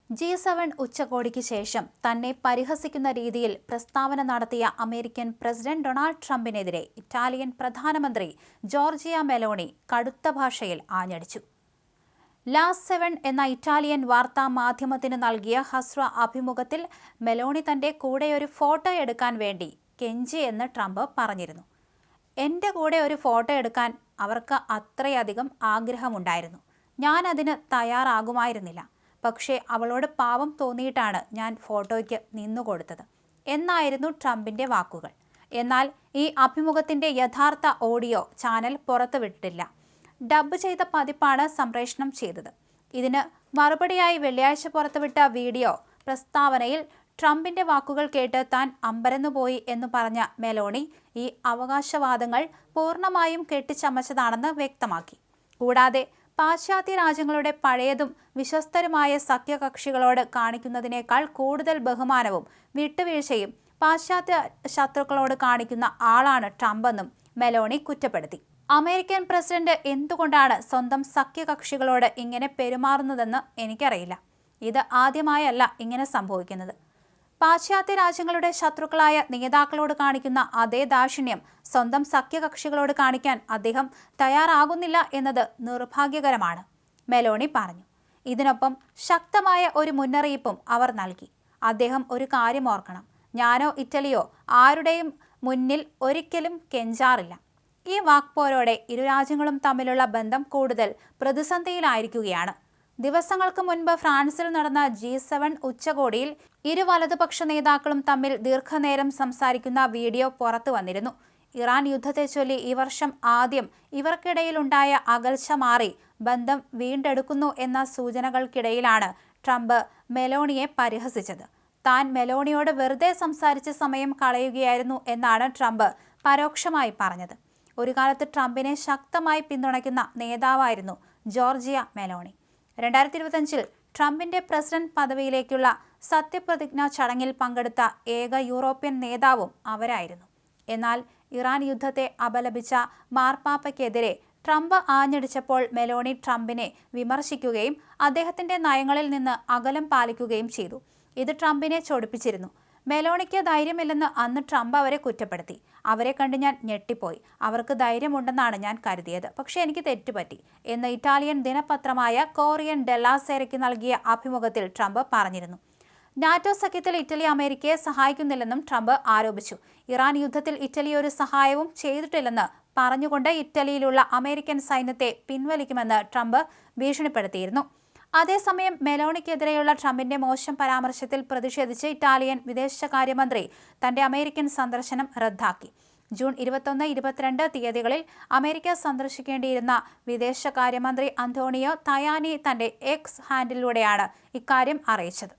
G7 ഉച്ചകോടിക്ക് ശേഷം തന്നെ പരിഹസിക്കുന്ന രീതിയിൽ പ്രസ്താവന നടത്തിയ അമേരിക്കൻ പ്രസിഡന്റ് ഡൊണാൾഡ് ട്രംപിനെതിരെ ഇറ്റാലിയൻ പ്രധാനമന്ത്രി ജോർജിയ മെലോണി കടുത്ത ഭാഷയിൽ ആഞ്ഞടിച്ചു. ലാ7 എന്ന ഇറ്റാലിയൻ വാർത്താ മാധ്യമത്തിന് നൽകിയ ഹ്രസ്വ അഭിമുഖത്തിൽ മെലോണി തന്റെ കൂടെ ഒരു ഫോട്ടോ എടുക്കാൻ വേണ്ടി കെഞ്ചി എന്ന് ട്രംപ് പറഞ്ഞിരുന്നു. എന്റെ കൂടെ ഒരു ഫോട്ടോ എടുക്കാൻ അവർക്ക് അത്രയധികം ആഗ്രഹമുണ്ടായിരുന്നു. ഞാൻ അതിന് തയ്യാറാകുമായിരുന്നില്ല. പക്ഷേ അവളോട് പാവം തോന്നിയിട്ടാണ് ഞാൻ ഫോട്ടോയ്ക്ക് നിന്നുകൊടുത്തത് എന്നായിരുന്നു ട്രംപിന്റെ വാക്കുകൾ. എന്നാൽ ഈ അഭിമുഖത്തിന്റെ യഥാർത്ഥ ഓഡിയോ ചാനൽ പുറത്തുവിട്ടിട്ടില്ല. ഡബ് ചെയ്ത പതിപ്പാണ് സംപ്രേഷണം ചെയ്തത്. ഇതിന് മറുപടിയായി വെള്ളിയാഴ്ച പുറത്തുവിട്ട വീഡിയോ പ്രസ്താവനയിൽ ട്രംപിന്റെ വാക്കുകൾ കേട്ട് താൻ അമ്പരന്നുപോയി എന്ന് പറഞ്ഞ മെലോണി ഈ അവകാശവാദങ്ങൾ പൂർണ്ണമായും കെട്ടിച്ചമച്ചതാണെന്ന് വ്യക്തമാക്കി. കൂടാതെ പാശ്ചാത്യ രാജ്യങ്ങളുടെ പഴയതും വിശ്വസ്തരുമായ സഖ്യകക്ഷികളോട് കാണിക്കുന്നതിനേക്കാൾ കൂടുതൽ ബഹുമാനവും വിട്ടുവീഴ്ചയും പാശ്ചാത്യ ശത്രുക്കളോട് കാണിക്കുന്ന ആളാണ് ട്രംപെന്നും മെലോണി കുറ്റപ്പെടുത്തി. അമേരിക്കൻ പ്രസിഡന്റ് എന്തുകൊണ്ടാണ് സ്വന്തം സഖ്യകക്ഷികളോട് ഇങ്ങനെ പെരുമാറുന്നതെന്ന് എനിക്കറിയില്ല. ഇത് ആദ്യമായല്ല ഇങ്ങനെ സംഭവിക്കുന്നത്. പാശ്ചാത്യ രാജ്യങ്ങളുടെ ശത്രുക്കളായ നേതാക്കളോട് കാണിക്കുന്ന അതേ ദാക്ഷിണ്യം സ്വന്തം സഖ്യകക്ഷികളോട് കാണിക്കാൻ അദ്ദേഹം തയ്യാറാകുന്നില്ല എന്നത് നിർഭാഗ്യകരമാണ്, മെലോണി പറഞ്ഞു. ഇതിനൊപ്പം ശക്തമായ ഒരു മുന്നറിയിപ്പും അവർ നൽകി. അദ്ദേഹം ഒരു കാര്യം ഓർക്കണം, ഞാനോ ഇറ്റലിയോ ആരുടെയും മുന്നിൽ ഒരിക്കലും കെഞ്ചാറില്ല. ഈ വാക്പോരോടെ ഇരു രാജ്യങ്ങളും തമ്മിലുള്ള ബന്ധം കൂടുതൽ പ്രതിസന്ധിയിലായിരിക്കുകയാണ്. ദിവസങ്ങൾക്ക് മുൻപ് ഫ്രാൻസിൽ നടന്ന G7 ഉച്ചകോടിയിൽ ഇരു വലതുപക്ഷ നേതാക്കളും തമ്മിൽ ദീർഘനേരം സംസാരിക്കുന്ന വീഡിയോ പുറത്തു വന്നിരുന്നു. ഇറാൻ യുദ്ധത്തെ ചൊല്ലി ഈ വർഷം ആദ്യം ഇവർക്കിടയിലുണ്ടായ അകൽച്ച മാറി ബന്ധം വീണ്ടെടുക്കുന്നു എന്ന സൂചനകൾക്കിടയിലാണ് ട്രംപ് മെലോണിയെ പരിഹസിച്ചത്. താൻ മെലോണിയോട് വെറുതെ സംസാരിച്ച് സമയം കളയുകയായിരുന്നു എന്നാണ് ട്രംപ് പരോക്ഷമായി പറഞ്ഞത്. ഒരു കാലത്ത് ട്രംപിനെ ശക്തമായി പിന്തുണയ്ക്കുന്ന നേതാവായിരുന്നു ജോർജിയ മെലോണി. 2025 ട്രംപിന്റെ പ്രസിഡന്റ് പദവിയിലേക്കുള്ള സത്യപ്രതിജ്ഞാ ചടങ്ങിൽ പങ്കെടുത്ത ഏക യൂറോപ്യൻ നേതാവും അവരായിരുന്നു. എന്നാൽ ഇറാൻ യുദ്ധത്തെ അപലപിച്ച മാർപ്പാപ്പയ്ക്കെതിരെ ട്രംപ് ആഞ്ഞടിച്ചപ്പോൾ മെലോണി ട്രംപിനെ വിമർശിക്കുകയും അദ്ദേഹത്തിന്റെ നയങ്ങളിൽ നിന്ന് അകലം പാലിക്കുകയും ചെയ്തു. ഇത് ട്രംപിനെ ചൊടിപ്പിച്ചിരുന്നു. മെലോണിക്ക് ധൈര്യമില്ലെന്ന് അന്ന് ട്രംപ് അവരെ കുറ്റപ്പെടുത്തി. അവരെ കണ്ട് ഞാൻ ഞെട്ടിപ്പോയി. അവർക്ക് ധൈര്യമുണ്ടെന്നാണ് ഞാൻ കരുതിയത്, പക്ഷേ എനിക്ക് തെറ്റുപറ്റി എന്ന് ഇറ്റാലിയൻ ദിനപത്രമായ കോറിയൻ ഡെല്ലാ സെറയ്ക്ക് നൽകിയ അഭിമുഖത്തിൽ ട്രംപ് പറഞ്ഞിരുന്നു. നാറ്റോ സഖ്യത്തിൽ ഇറ്റലി അമേരിക്കയെ സഹായിക്കുന്നില്ലെന്നും ട്രംപ് ആരോപിച്ചു. ഇറാൻ യുദ്ധത്തിൽ ഇറ്റലി ഒരു സഹായവും ചെയ്തിട്ടില്ലെന്ന് പറഞ്ഞുകൊണ്ട് ഇറ്റലിയിലുള്ള അമേരിക്കൻ സൈന്യത്തെ പിൻവലിക്കുമെന്ന് ട്രംപ് ഭീഷണിപ്പെടുത്തിയിരുന്നു. അതേസമയം മെലോണിക്കെതിരെയുള്ള ട്രംപിന്റെ മോശം പരാമർശത്തിൽ പ്രതിഷേധിച്ച് ഇറ്റാലിയൻ വിദേശകാര്യമന്ത്രി തന്റെ അമേരിക്കൻ സന്ദർശനം റദ്ദാക്കി. ജൂൺ 21, 22 തീയതികളിൽ അമേരിക്ക സന്ദർശിക്കേണ്ടിയിരുന്ന വിദേശകാര്യമന്ത്രി അന്റോണിയോ തയാനി തന്റെ എക്സ് ഹാൻഡിലൂടെയാണ് ഇക്കാര്യം അറിയിച്ചത്.